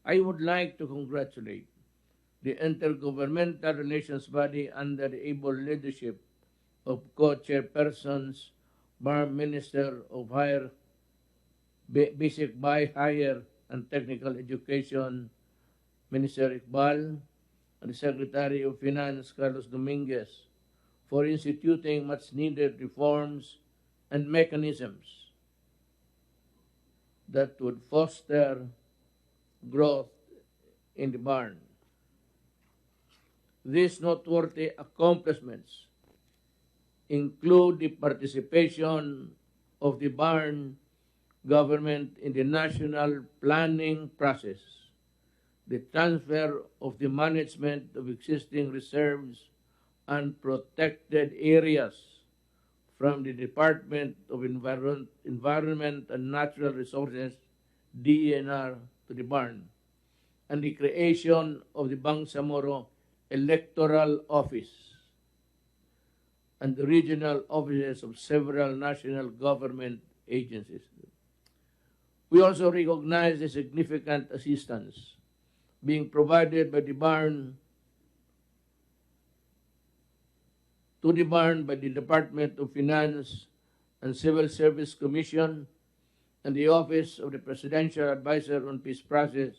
I would like to congratulate the Intergovernmental Relations Body under the able leadership of co-chairpersons, Bar Minister of Basic Higher and Technical Education, Minister Iqbal, and the Secretary of Finance, Carlos Dominguez, for instituting much-needed reforms and mechanisms that would foster growth in the barn. These noteworthy accomplishments include the participation of the barn government in the national planning process, the transfer of the management of existing reserves and protected areas from the Department of Environment and Natural Resources, DENR, to the barn, and the creation of the Bangsamoro Electoral Office and the regional offices of several national government agencies. We also recognize the significant assistance being provided by the barn to the barn by the Department of Finance and Civil Service Commission and the Office of the Presidential Advisor on Peace Process,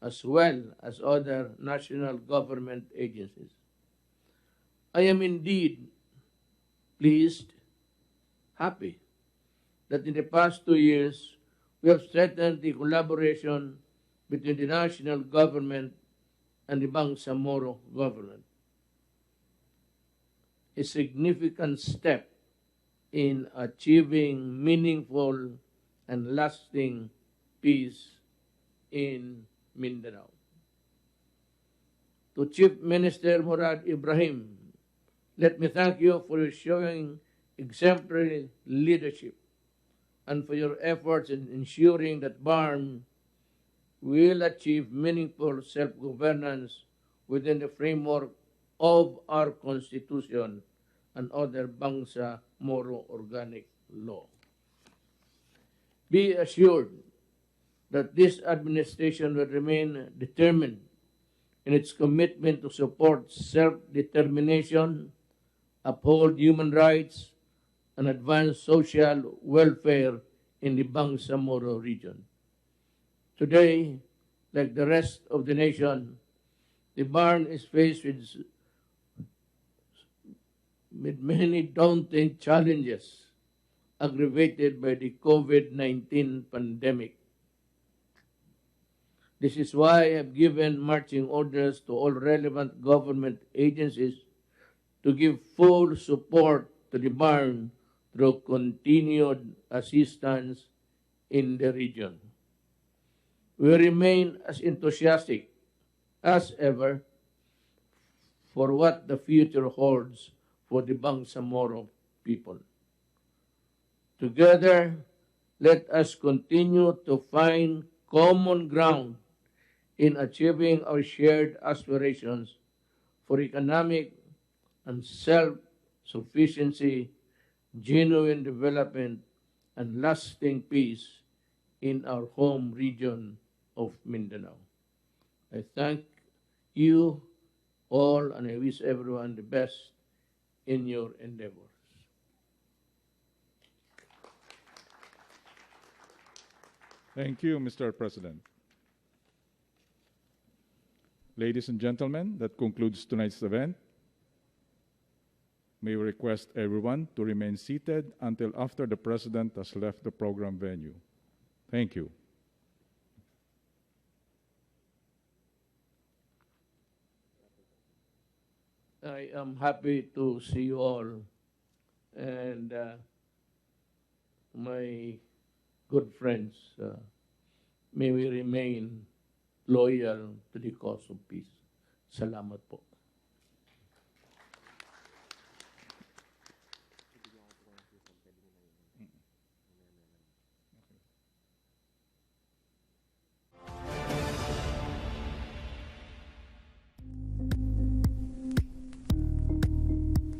as well as other national government agencies. I am indeed pleased, happy, that in the past 2 years, we have strengthened the collaboration between the national government and the Bangsamoro government. A significant step in achieving meaningful and lasting peace in Mindanao. To Chief Minister Murad Ibrahim, let me thank you for showing exemplary leadership and for your efforts in ensuring that BARM will achieve meaningful self-governance within the framework of our Constitution and other Bangsamoro organic law. Be assured that this administration will remain determined in its commitment to support self-determination, uphold human rights, and advance social welfare in the Bangsamoro region. Today, like the rest of the nation, the barn is faced with many daunting challenges aggravated by the COVID-19 pandemic. This is why I have given marching orders to all relevant government agencies to give full support to the barn through continued assistance in the region. We remain as enthusiastic as ever for what the future holds for the Bangsamoro people. Together, let us continue to find common ground in achieving our shared aspirations for economic and self-sufficiency, genuine development, and lasting peace in our home region of Mindanao. I thank you all, and I wish everyone the best in your endeavors. Thank you, Mr. President. Ladies and gentlemen, that concludes tonight's event. May we request everyone to remain seated until after the President has left the program venue. Thank you. I am happy to see you all, and my good friends, may we remain loyal to the cause of peace. Salamat po.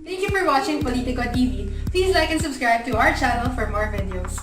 Thank you for watching Politico TV. Please like and subscribe to our channel for more videos.